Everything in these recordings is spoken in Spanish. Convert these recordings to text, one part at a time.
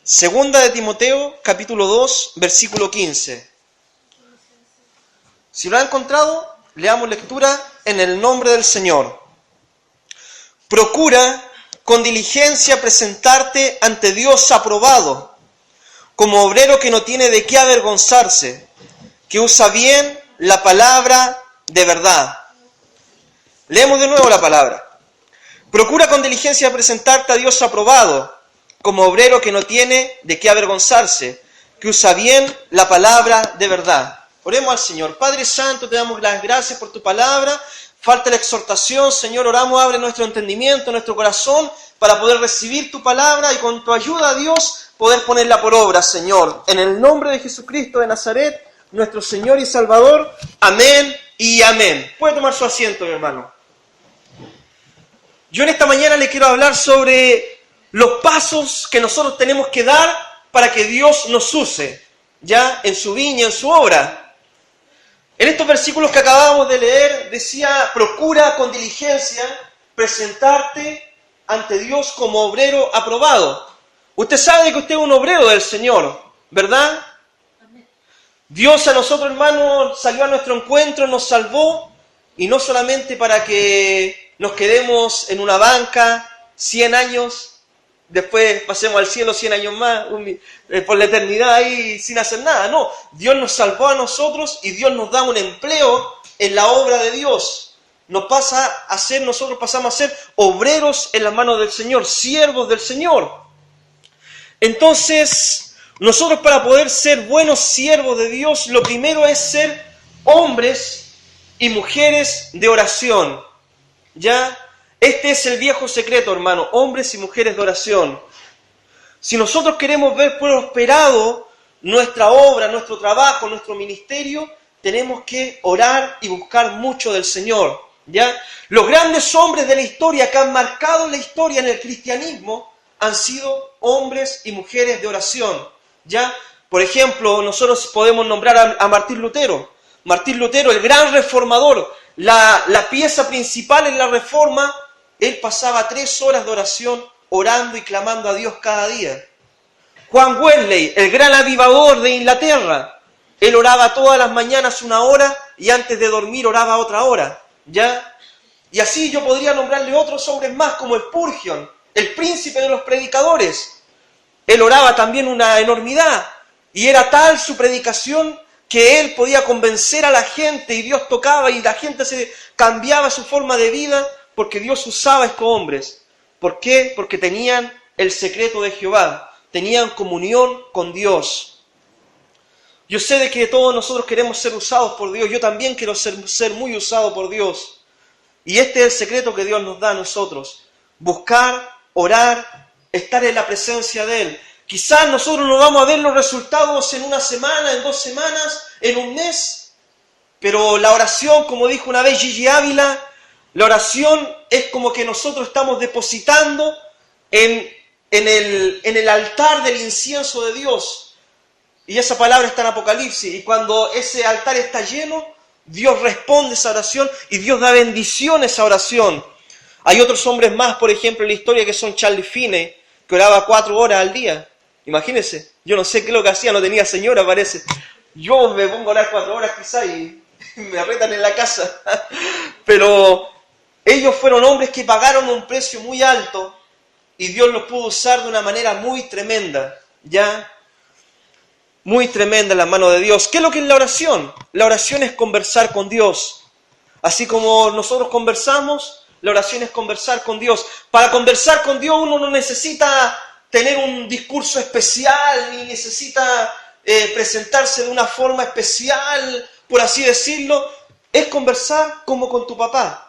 Segunda de Timoteo, capítulo 2, versículo 15. Si lo ha encontrado, leamos lectura en el nombre del Señor. Procura con diligencia presentarte ante Dios aprobado, como obrero que no tiene de qué avergonzarse, que usa bien la palabra de verdad. Leemos de nuevo la palabra. Procura con diligencia presentarte a Dios aprobado, como obrero que no tiene de qué avergonzarse, que usa bien la palabra de verdad. Oremos al Señor. Padre Santo, te damos las gracias por tu palabra. Falta la exhortación, Señor, oramos, abre nuestro entendimiento, nuestro corazón, para poder recibir tu palabra y con tu ayuda, Dios, poder ponerla por obra, Señor. En el nombre de Jesucristo de Nazaret, nuestro Señor y Salvador. Amén y amén. Puede tomar su asiento, mi hermano. Yo en esta mañana le quiero hablar sobre los pasos que nosotros tenemos que dar para que Dios nos use, ya en su viña, en su obra. En estos versículos que acabamos de leer, decía, procura con diligencia presentarte ante Dios como obrero aprobado. Usted sabe que usted es un obrero del Señor, ¿verdad? Amén. Dios a nosotros, hermanos, salió a nuestro encuentro, nos salvó, y no solamente para que nos quedemos en una banca 100 años, después pasemos al cielo 100 años más, por la eternidad ahí sin hacer nada. No, Dios nos salvó a nosotros y Dios nos da un empleo en la obra de Dios. Nosotros pasamos a ser obreros en las manos del Señor, siervos del Señor. Entonces, nosotros para poder ser buenos siervos de Dios, lo primero es ser hombres y mujeres de oración. ¿Ya? Este es el viejo secreto, hermano, hombres y mujeres de oración. Si nosotros queremos ver prosperado nuestra obra, nuestro trabajo, nuestro ministerio, tenemos que orar y buscar mucho del Señor, ¿ya? Los grandes hombres de la historia que han marcado la historia en el cristianismo han sido hombres y mujeres de oración, ¿ya? Por ejemplo, nosotros podemos nombrar a Martín Lutero. Martín Lutero, el gran reformador, la pieza principal en la reforma. Él pasaba 3 horas de oración orando y clamando a Dios cada día. Juan Wesley, el gran avivador de Inglaterra, él oraba todas las mañanas 1 hora y antes de dormir oraba otra hora, ¿ya? Y así yo podría nombrarle otros hombres más como Spurgeon, el príncipe de los predicadores. Él oraba también una enormidad y era tal su predicación que él podía convencer a la gente y Dios tocaba y la gente se cambiaba su forma de vida porque Dios usaba a estos hombres. ¿Por qué? Porque tenían el secreto de Jehová, tenían comunión con Dios. Yo sé de que todos nosotros queremos ser usados por Dios, yo también quiero ser muy usado por Dios. Y este es el secreto que Dios nos da a nosotros, buscar, orar, estar en la presencia de Él. Quizás nosotros no vamos a ver los resultados en 1 semana, en 2 semanas, en 1 mes, pero la oración, como dijo una vez Gigi Ávila, la oración es como que nosotros estamos depositando en el altar del incienso de Dios. Y esa palabra está en Apocalipsis. Y cuando ese altar está lleno, Dios responde esa oración y Dios da bendición a esa oración. Hay otros hombres más, por ejemplo, en la historia que son Charles Finney, que oraba 4 horas al día. Imagínense, yo no sé qué es lo que hacía, no tenía señora, parece. Yo me pongo a orar 4 horas quizá y me arretan en la casa. Pero ellos fueron hombres que pagaron un precio muy alto y Dios los pudo usar de una manera muy tremenda, ¿ya? Muy tremenda en las manos de Dios. ¿Qué es lo que es la oración? La oración es conversar con Dios. Así como nosotros conversamos, la oración es conversar con Dios. Para conversar con Dios uno no necesita tener un discurso especial, ni necesita presentarse de una forma especial, por así decirlo. Es conversar como con tu papá.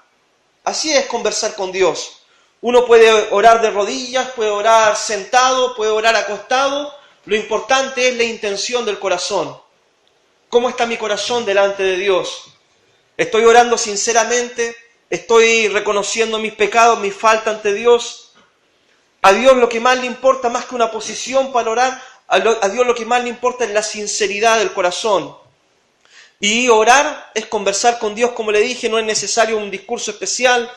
Así es conversar con Dios. Uno puede orar de rodillas, puede orar sentado, puede orar acostado. Lo importante es la intención del corazón. ¿Cómo está mi corazón delante de Dios? ¿Estoy orando sinceramente? ¿Estoy reconociendo mis pecados, mi falta ante Dios? A Dios lo que más le importa, más que una posición para orar, a Dios lo que más le importa es la sinceridad del corazón. Y orar es conversar con Dios, como le dije, no es necesario un discurso especial.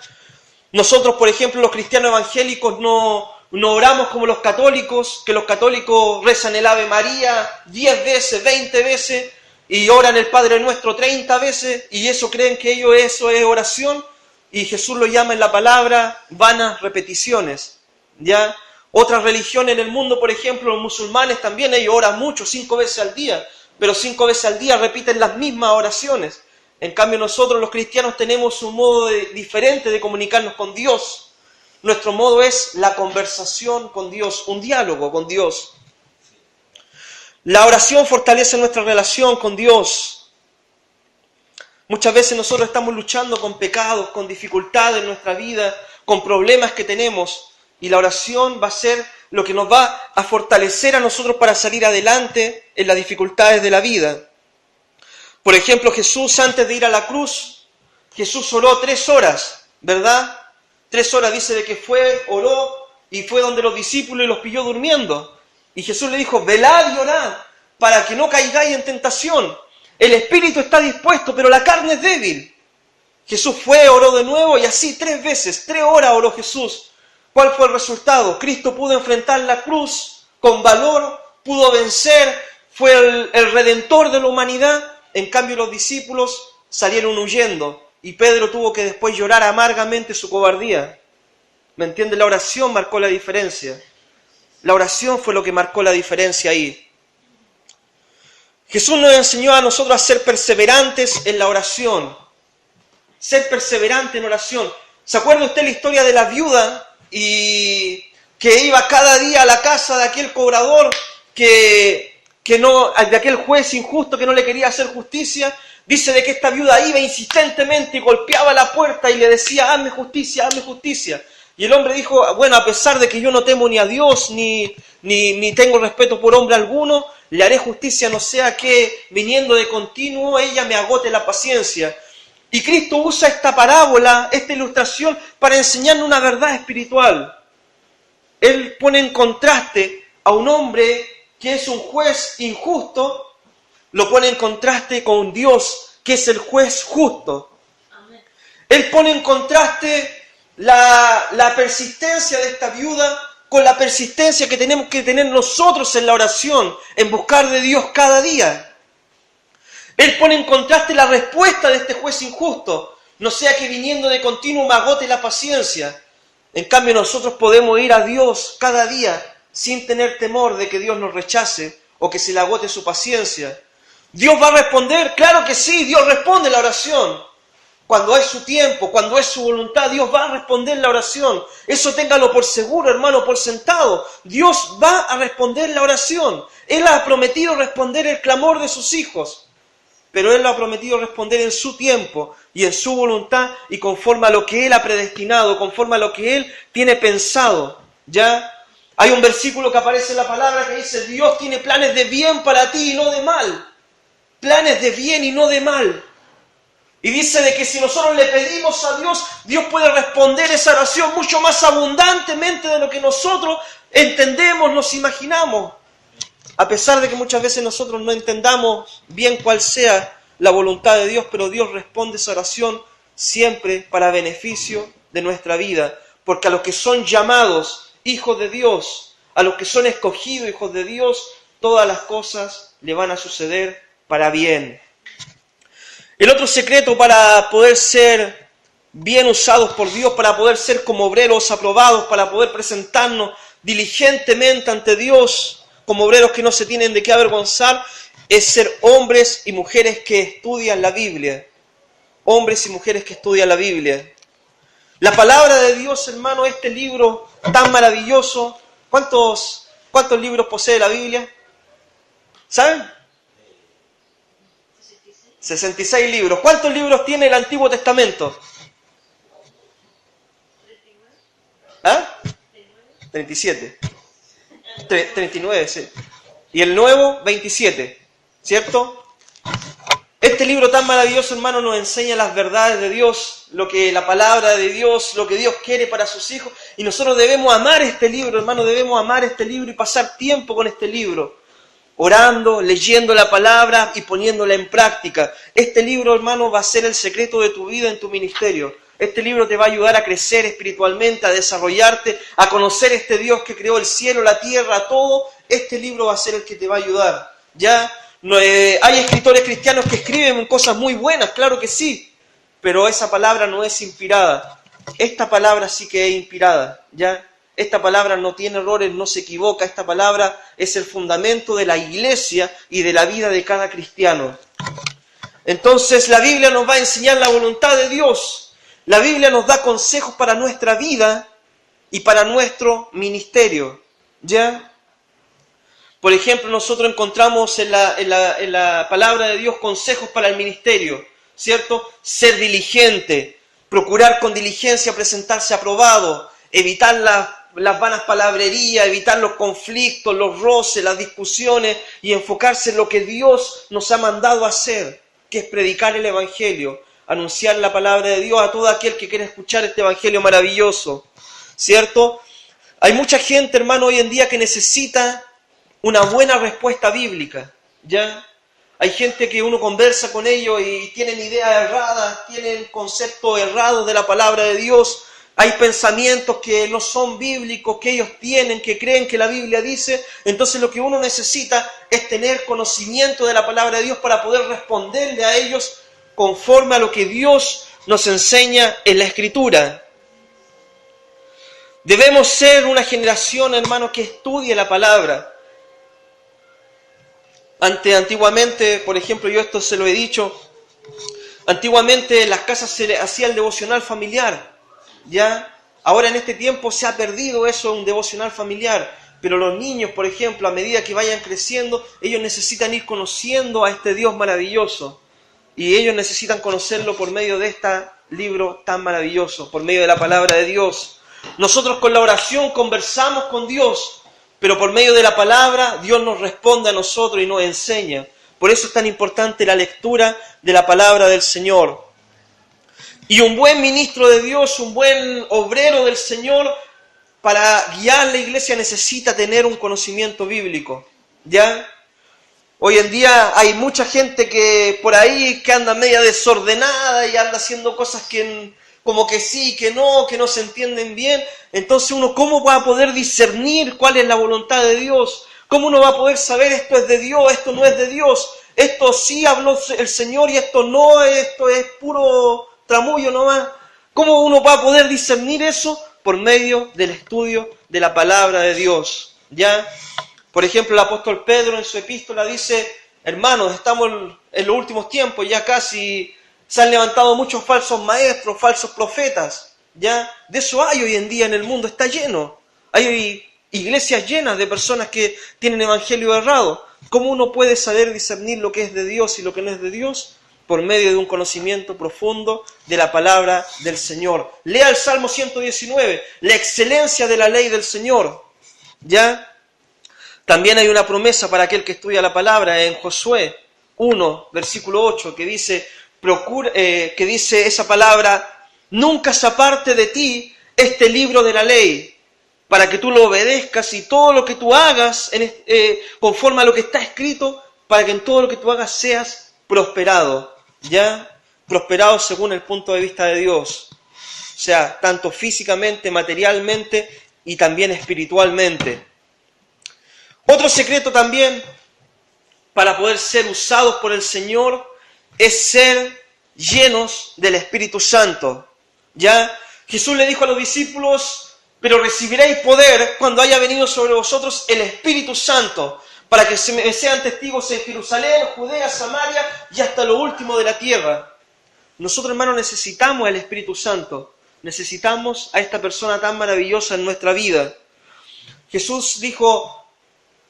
Nosotros, por ejemplo, los cristianos evangélicos no no oramos como los católicos, que los católicos rezan el Ave María 10 veces, 20 veces, y oran el Padre Nuestro 30 veces, y eso creen que eso es oración, y Jesús lo llama en la palabra vanas repeticiones, ¿ya? Otras religiones en el mundo, por ejemplo, los musulmanes también, ellos oran mucho, 5 veces al día, pero 5 veces al día repiten las mismas oraciones. En cambio nosotros los cristianos tenemos un modo diferente de comunicarnos con Dios. Nuestro modo es la conversación con Dios, un diálogo con Dios. La oración fortalece nuestra relación con Dios. Muchas veces nosotros estamos luchando con pecados, con dificultades en nuestra vida, con problemas que tenemos, y la oración va a ser lo que nos va a fortalecer a nosotros para salir adelante en las dificultades de la vida. Por ejemplo, Jesús, antes de ir a la cruz, Jesús oró 3 horas, ¿verdad? 3 horas dice de que oró y fue donde los discípulos y los pilló durmiendo. Y Jesús le dijo, velad y orad para que no caigáis en tentación. El espíritu está dispuesto, pero la carne es débil. Jesús oró de nuevo y así 3 veces, 3 horas oró Jesús. ¿Cuál fue el resultado? Cristo pudo enfrentar la cruz con valor, pudo vencer, fue el redentor de la humanidad. En cambio los discípulos salieron huyendo y Pedro tuvo que después llorar amargamente su cobardía. ¿Me entiende? La oración marcó la diferencia. La oración fue lo que marcó la diferencia ahí. Jesús nos enseñó a nosotros a ser perseverantes en la oración. Ser perseverante en oración. ¿Se acuerda usted la historia de la viuda y que iba cada día a la casa de aquel cobrador de aquel juez injusto que no le quería hacer justicia? Dice de que esta viuda iba insistentemente y golpeaba la puerta y le decía, hazme justicia, hazme justicia. Y el hombre dijo, bueno, a pesar de que yo no temo ni a Dios, ni tengo respeto por hombre alguno, le haré justicia, no sea que viniendo de continuo ella me agote la paciencia. Y Cristo usa esta parábola, esta ilustración, para enseñarnos una verdad espiritual. Él pone en contraste a un hombre que es un juez injusto, lo pone en contraste con Dios, que es el juez justo. Amén. Él pone en contraste la persistencia de esta viuda con la persistencia que tenemos que tener nosotros en la oración, en buscar de Dios cada día. Él pone en contraste la respuesta de este juez injusto, no sea que viniendo de continuo me agote la paciencia. En cambio nosotros podemos ir a Dios cada día sin tener temor de que Dios nos rechace o que se le agote su paciencia. ¿Dios va a responder? Claro que sí, Dios responde la oración. Cuando es su tiempo, cuando es su voluntad, Dios va a responder la oración. Eso téngalo por seguro, hermano, por sentado. Dios va a responder la oración. Él ha prometido responder el clamor de sus hijos. Pero Él lo ha prometido responder en su tiempo y en su voluntad y conforme a lo que Él ha predestinado, conforme a lo que Él tiene pensado. ¿Ya? Hay un versículo que aparece en la palabra que dice, Dios tiene planes de bien para ti y no de mal. Planes de bien y no de mal. Y dice de que si nosotros le pedimos a Dios, Dios puede responder esa oración mucho más abundantemente de lo que nosotros entendemos, nos imaginamos. A pesar de que muchas veces nosotros no entendamos bien cuál sea la voluntad de Dios, pero Dios responde esa oración siempre para beneficio de nuestra vida. Porque a los que son llamados hijos de Dios, a los que son escogidos hijos de Dios, todas las cosas le van a suceder para bien. El otro secreto para poder ser bien usados por Dios, para poder ser como obreros aprobados, para poder presentarnos diligentemente ante Dios, como obreros que no se tienen de qué avergonzar, es ser hombres y mujeres que estudian la Biblia. Hombres y mujeres que estudian la Biblia. La palabra de Dios, hermano, este libro tan maravilloso. ¿Cuántos libros posee la Biblia? ¿Saben? 66 libros. ¿Cuántos libros tiene el Antiguo Testamento? 37. 39, sí. Y el Nuevo, 27. ¿Cierto? Este libro tan maravilloso, hermano, nos enseña las verdades de Dios, lo que la palabra de Dios, lo que Dios quiere para sus hijos. Y nosotros debemos amar este libro, hermano, debemos amar este libro y pasar tiempo con este libro. Orando, leyendo la palabra y poniéndola en práctica. Este libro, hermano, va a ser el secreto de tu vida en tu ministerio. Este libro te va a ayudar a crecer espiritualmente, a desarrollarte, a conocer este Dios que creó el cielo, la tierra, todo. Este libro va a ser el que te va a ayudar. ¿Ya? Hay escritores cristianos que escriben cosas muy buenas, claro que sí, pero esa palabra no es inspirada. Esta palabra sí que es inspirada, ¿ya? Esta palabra no tiene errores, no se equivoca. Esta palabra es el fundamento de la iglesia y de la vida de cada cristiano. Entonces la Biblia nos va a enseñar la voluntad de Dios. La Biblia nos da consejos para nuestra vida y para nuestro ministerio, ¿ya? Por ejemplo, nosotros encontramos en la palabra de Dios consejos para el ministerio, ¿cierto? Ser diligente, procurar con diligencia presentarse aprobado, evitar las vanas palabrerías, evitar los conflictos, los roces, las discusiones y enfocarse en lo que Dios nos ha mandado a hacer, que es predicar el Evangelio, anunciar la palabra de Dios a todo aquel que quiera escuchar este Evangelio maravilloso, ¿cierto? Hay mucha gente, hermano, hoy en día que necesita una buena respuesta bíblica, ¿ya? Hay gente que uno conversa con ellos y tienen ideas erradas, tienen conceptos errados de la palabra de Dios. Hay pensamientos que no son bíblicos, que ellos tienen, que creen que la Biblia dice. Entonces lo que uno necesita es tener conocimiento de la palabra de Dios para poder responderle a ellos conforme a lo que Dios nos enseña en la Escritura. Debemos ser una generación, hermano, que estudie la palabra. Antiguamente, por ejemplo, yo esto se lo he dicho, antiguamente en las casas se hacía el devocional familiar, ¿ya? Ahora en este tiempo se ha perdido eso, un devocional familiar, pero los niños, por ejemplo, a medida que vayan creciendo, ellos necesitan ir conociendo a este Dios maravilloso, y ellos necesitan conocerlo por medio de este libro tan maravilloso, por medio de la palabra de Dios. Nosotros con la oración conversamos con Dios, pero por medio de la palabra, Dios nos responde a nosotros y nos enseña. Por eso es tan importante la lectura de la palabra del Señor. Y un buen ministro de Dios, un buen obrero del Señor, para guiar la iglesia necesita tener un conocimiento bíblico, ¿ya? Hoy en día hay mucha gente que por ahí que anda media desordenada y anda haciendo cosas que como que sí, que no se entienden bien. Entonces uno, ¿cómo va a poder discernir cuál es la voluntad de Dios? ¿Cómo uno va a poder saber esto es de Dios, esto no es de Dios? Esto sí habló el Señor y esto no, esto es puro tramullo nomás. ¿Cómo uno va a poder discernir eso? Por medio del estudio de la palabra de Dios, ¿ya? Por ejemplo, el apóstol Pedro en su epístola dice, hermanos, estamos en los últimos tiempos, ya casi se han levantado muchos falsos maestros, falsos profetas, ¿ya? De eso hay hoy en día en el mundo, está lleno. Hay iglesias llenas de personas que tienen evangelio errado. ¿Cómo uno puede saber discernir lo que es de Dios y lo que no es de Dios? Por medio de un conocimiento profundo de la palabra del Señor. Lea el Salmo 119, la excelencia de la ley del Señor, ¿ya? También hay una promesa para aquel que estudia la palabra en Josué 1, versículo 8, que dice esa palabra, nunca se aparte de ti este libro de la ley, para que tú lo obedezcas y todo lo que tú hagas conforme a lo que está escrito, para que en todo lo que tú hagas seas prosperado, ¿ya? Prosperado según el punto de vista de Dios. O sea, tanto físicamente, materialmente y también espiritualmente. Otro secreto también para poder ser usados por el Señor es ser llenos del Espíritu Santo. ¿Ya? Jesús le dijo a los discípulos, pero recibiréis poder cuando haya venido sobre vosotros el Espíritu Santo, para que sean testigos en Jerusalén, Judea, Samaria y hasta lo último de la tierra. Nosotros, hermanos, necesitamos el Espíritu Santo. Necesitamos a esta persona tan maravillosa en nuestra vida. Jesús dijo,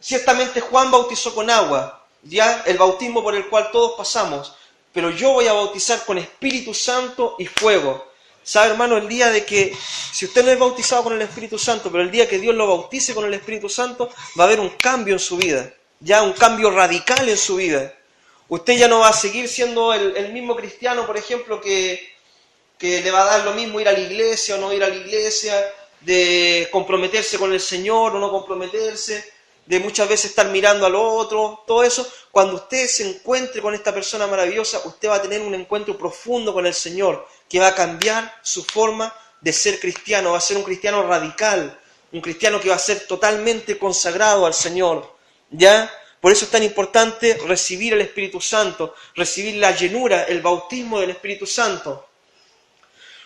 ciertamente Juan bautizó con agua, ya el bautismo por el cual todos pasamos, pero yo voy a bautizar con Espíritu Santo y fuego. ¿Sabe, hermano? El día de que, si usted no es bautizado con el Espíritu Santo, pero el día que Dios lo bautice con el Espíritu Santo, va a haber un cambio en su vida, ya un cambio radical en su vida. Usted ya no va a seguir siendo el mismo cristiano, por ejemplo, que le va a dar lo mismo ir a la iglesia o no ir a la iglesia, de comprometerse con el Señor o no comprometerse. de muchas veces estar mirando al otro, todo eso. Cuando usted se encuentre con esta persona maravillosa, usted va a tener un encuentro profundo con el Señor, que va a cambiar su forma de ser cristiano, va a ser un cristiano radical, un cristiano que va a ser totalmente consagrado al Señor, ¿ya? Por eso es tan importante recibir el Espíritu Santo, recibir la llenura, el bautismo del Espíritu Santo.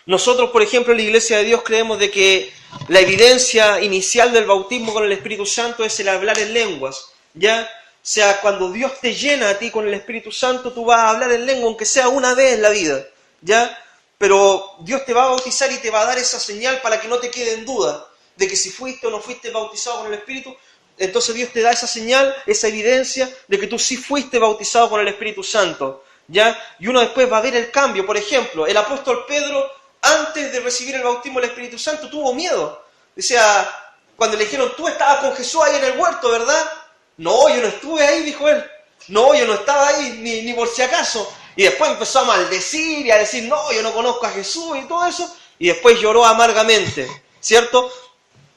Nosotros, por ejemplo, en la Iglesia de Dios creemos de que la evidencia inicial del bautismo con el Espíritu Santo es el hablar en lenguas, ¿ya? O sea, cuando Dios te llena a ti con el Espíritu Santo, tú vas a hablar en lengua, aunque sea una vez en la vida, ¿ya? Pero Dios te va a bautizar y te va a dar esa señal para que no te quede en duda de que si fuiste o no fuiste bautizado con el Espíritu. Entonces Dios te da esa señal, esa evidencia de que tú sí fuiste bautizado con el Espíritu Santo, ¿ya? Y uno después va a ver el cambio. Por ejemplo, el apóstol Pedro, antes de recibir el bautismo del Espíritu Santo, tuvo miedo. O sea, cuando le dijeron, tú estabas con Jesús ahí en el huerto, ¿verdad? No, yo no estuve ahí, dijo él. No, yo no estaba ahí, ni por si acaso. Y después empezó a maldecir y a decir, no, yo no conozco a Jesús y todo eso. Y después lloró amargamente, ¿cierto?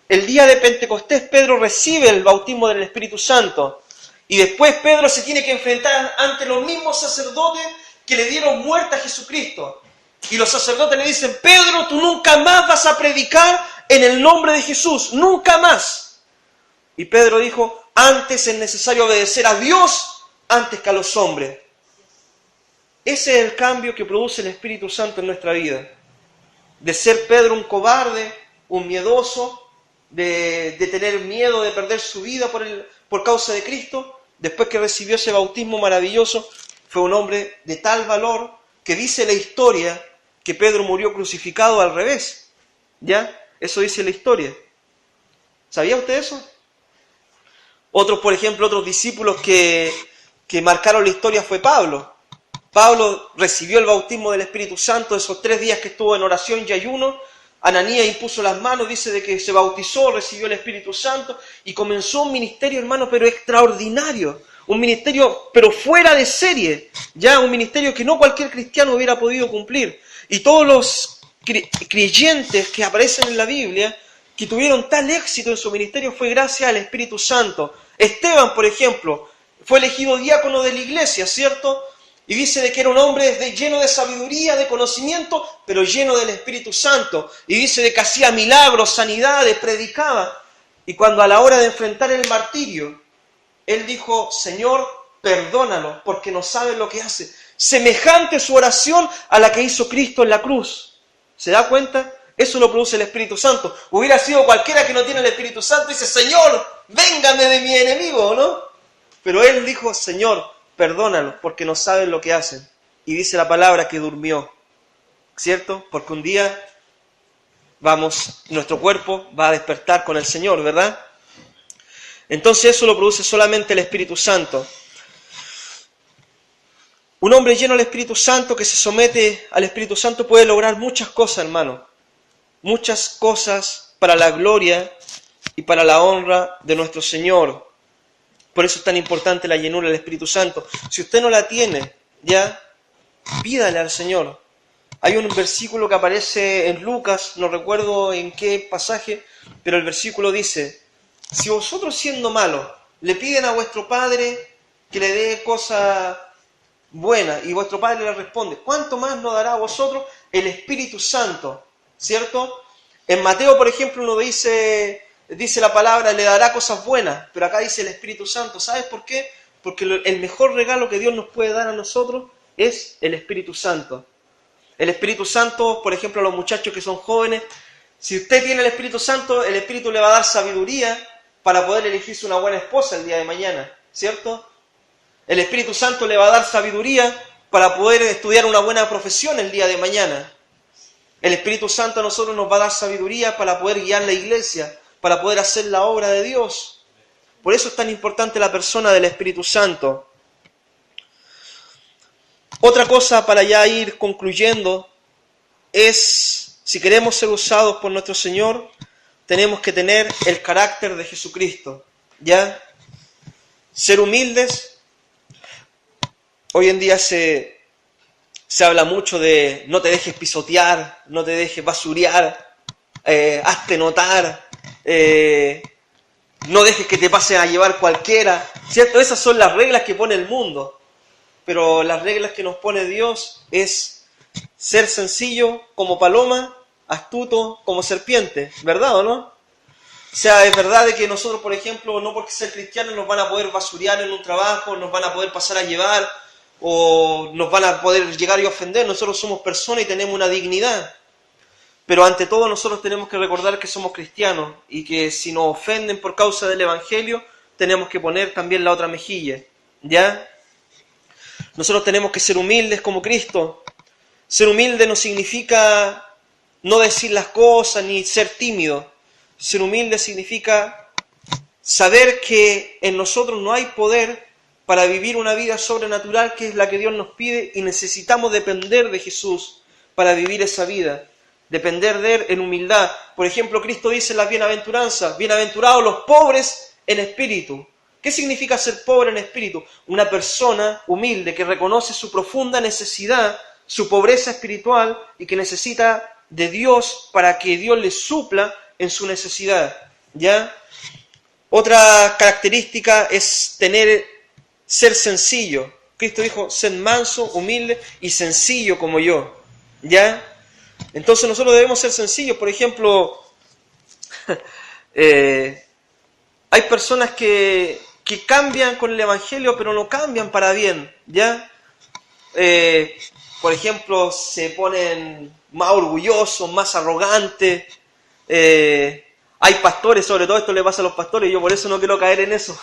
El día de Pentecostés Pedro recibe el bautismo del Espíritu Santo. Y después Pedro se tiene que enfrentar ante los mismos sacerdotes que le dieron muerte a Jesucristo. Y los sacerdotes le dicen, Pedro, tú nunca más vas a predicar en el nombre de Jesús, nunca más. Y Pedro dijo, antes es necesario obedecer a Dios antes que a los hombres. Ese es el cambio que produce el Espíritu Santo en nuestra vida. De ser Pedro un cobarde, un miedoso, de tener miedo de perder su vida por causa de Cristo, después que recibió ese bautismo maravilloso, fue un hombre de tal valor que dice la historia que Pedro murió crucificado al revés. ¿Ya? Eso dice la historia. ¿Sabía usted eso? Otros, por ejemplo, otros discípulos que marcaron la historia fue Pablo. Pablo recibió el bautismo del Espíritu Santo esos 3 días que estuvo en oración y ayuno. Ananías impuso las manos, dice de que se bautizó, recibió el Espíritu Santo y comenzó un ministerio, hermano, pero extraordinario. Un ministerio, pero fuera de serie. Ya, un ministerio que no cualquier cristiano hubiera podido cumplir. Y todos los creyentes que aparecen en la Biblia, que tuvieron tal éxito en su ministerio, fue gracias al Espíritu Santo. Esteban, por ejemplo, fue elegido diácono de la iglesia, ¿cierto? Y dice de que era un hombre lleno de sabiduría, de conocimiento, pero lleno del Espíritu Santo. Y dice de que hacía milagros, sanidades, predicaba. Y cuando a la hora de enfrentar el martirio, él dijo, Señor, perdónalo, porque no saben lo que hace. Semejante su oración a la que hizo Cristo en la cruz. ¿Se da cuenta? Eso lo produce el Espíritu Santo. Hubiera sido cualquiera que no tiene el Espíritu Santo y dice, Señor, véngame de mi enemigo, ¿no? Pero él dijo, Señor, perdónalos, porque no saben lo que hacen. Y dice la palabra que durmió, ¿cierto? Porque un día nuestro cuerpo va a despertar con el Señor, ¿verdad? Entonces eso lo produce solamente el Espíritu Santo. Un hombre lleno del Espíritu Santo que se somete al Espíritu Santo puede lograr muchas cosas, hermano. Muchas cosas para la gloria y para la honra de nuestro Señor. Por eso es tan importante la llenura del Espíritu Santo. Si usted no la tiene, ya, pídale al Señor. Hay un versículo que aparece en Lucas, no recuerdo en qué pasaje, pero el versículo dice, si vosotros siendo malos le piden a vuestro Padre que le dé cosa buena y vuestro Padre le responde, ¿cuánto más nos dará a vosotros el Espíritu Santo? ¿Cierto? En Mateo, por ejemplo, uno dice la palabra, le dará cosas buenas, pero acá dice el Espíritu Santo. ¿Sabes por qué? Porque el mejor regalo que Dios nos puede dar a nosotros es el Espíritu Santo. El Espíritu Santo, por ejemplo, a los muchachos que son jóvenes, si usted tiene el Espíritu Santo, el Espíritu le va a dar sabiduría para poder elegirse una buena esposa el día de mañana, ¿cierto? El Espíritu Santo le va a dar sabiduría para poder estudiar una buena profesión el día de mañana. El Espíritu Santo a nosotros nos va a dar sabiduría para poder guiar la iglesia, para poder hacer la obra de Dios. Por eso es tan importante la persona del Espíritu Santo. Otra cosa para ya ir concluyendo es, si queremos ser usados por nuestro Señor, tenemos que tener el carácter de Jesucristo, ¿ya? Ser humildes. Hoy en día se habla mucho de no te dejes pisotear, no te dejes basurear, hazte notar. no dejes que te pasen a llevar cualquiera, ¿cierto? Esas son las reglas que pone el mundo. Pero las reglas que nos pone Dios es ser sencillo como paloma, astuto como serpiente, ¿verdad o no? O sea, es verdad de que nosotros, por ejemplo, no porque ser cristianos nos van a poder basurear en un trabajo, nos van a poder pasar a llevar, o nos van a poder llegar y ofender. Nosotros somos personas y tenemos una dignidad. Pero ante todo nosotros tenemos que recordar que somos cristianos y que si nos ofenden por causa del Evangelio, tenemos que poner también la otra mejilla, ¿ya? Nosotros tenemos que ser humildes como Cristo. Ser humilde no significa no decir las cosas ni ser tímido. Ser humilde significa saber que en nosotros no hay poder para vivir una vida sobrenatural que es la que Dios nos pide y necesitamos depender de Jesús para vivir esa vida. Depender de Él en humildad. Por ejemplo, Cristo dice en las bienaventuranzas, bienaventurados los pobres en espíritu. ¿Qué significa ser pobre en espíritu? Una persona humilde que reconoce su profunda necesidad, su pobreza espiritual y que necesita de Dios para que Dios le supla en su necesidad, ¿ya? Otra característica es ser sencillo. Cristo dijo, sed manso, humilde y sencillo como yo, ¿ya? Entonces nosotros debemos ser sencillos. Por ejemplo, hay personas que cambian con el Evangelio, pero no cambian para bien, ¿ya? Por ejemplo, se ponen más orgullosos, más arrogantes. Hay pastores, sobre todo esto le pasa a los pastores, y yo por eso no quiero caer en eso,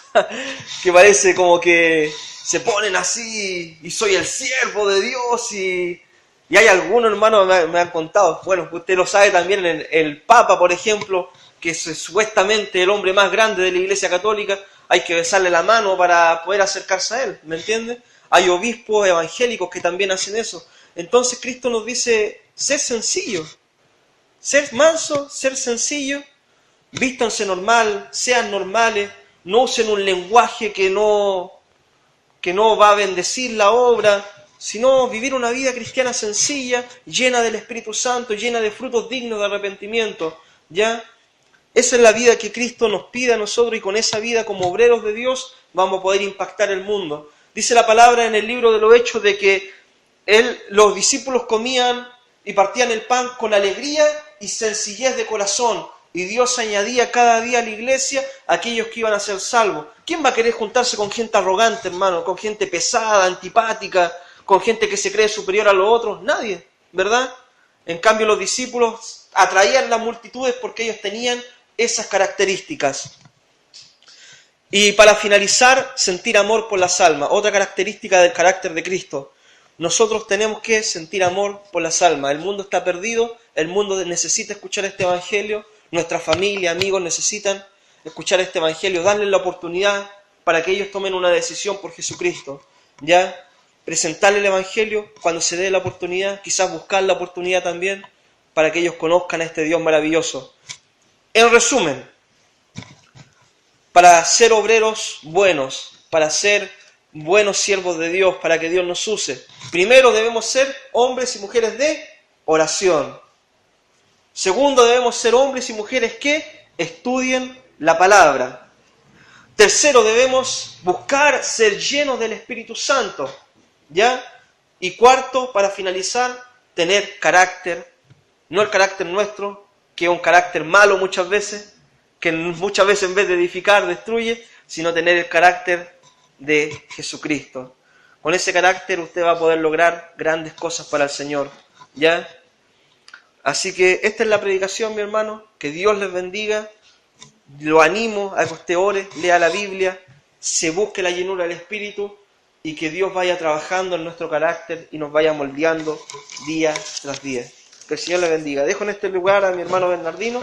que parece como que se ponen así, y soy el siervo de Dios, y hay algunos hermanos me han contado, bueno, usted lo sabe también, el Papa, por ejemplo, que es supuestamente el hombre más grande de la Iglesia Católica, hay que besarle la mano para poder acercarse a él, ¿me entiende? Hay obispos evangélicos que también hacen eso. Entonces Cristo nos dice, ser sencillo, ser manso, ser sencillo, vístanse normal, sean normales, no usen un lenguaje que no va a bendecir la obra, sino vivir una vida cristiana sencilla, llena del Espíritu Santo, llena de frutos dignos de arrepentimiento, ¿ya? Esa es la vida que Cristo nos pide a nosotros y con esa vida como obreros de Dios vamos a poder impactar el mundo. Dice la palabra en el libro de los Hechos de que los discípulos comían y partían el pan con alegría y sencillez de corazón. Y Dios añadía cada día a la iglesia a aquellos que iban a ser salvos. ¿Quién va a querer juntarse con gente arrogante, hermano? Con gente pesada, antipática, con gente que se cree superior a los otros. Nadie, ¿verdad? En cambio los discípulos atraían las multitudes porque ellos tenían esas características. Y para finalizar, sentir amor por las almas. Otra característica del carácter de Cristo. Nosotros tenemos que sentir amor por las almas. El mundo está perdido, el mundo necesita escuchar este evangelio, nuestra familia, amigos necesitan escuchar este evangelio, darles la oportunidad para que ellos tomen una decisión por Jesucristo. ¿Ya? Presentarle el evangelio cuando se dé la oportunidad, quizás buscar la oportunidad también para que ellos conozcan a este Dios maravilloso. En resumen, para ser obreros buenos, para ser buenos siervos de Dios, para que Dios nos use, primero debemos ser hombres y mujeres de oración. Segundo, debemos ser hombres y mujeres que estudien la palabra. Tercero, debemos buscar ser llenos del Espíritu Santo, ¿ya? Y cuarto, para finalizar, tener carácter, no el carácter nuestro, que es un carácter malo muchas veces, que muchas veces en vez de edificar destruye, sino tener el carácter de Jesucristo. Con ese carácter usted va a poder lograr grandes cosas para el Señor, ¿ya? Así que esta es la predicación, mi hermano, que Dios les bendiga, lo animo a que usted ore, lea la Biblia, se busque la llenura del Espíritu y que Dios vaya trabajando en nuestro carácter y nos vaya moldeando día tras día. Que el Señor le bendiga. Dejo en este lugar a mi hermano Bernardino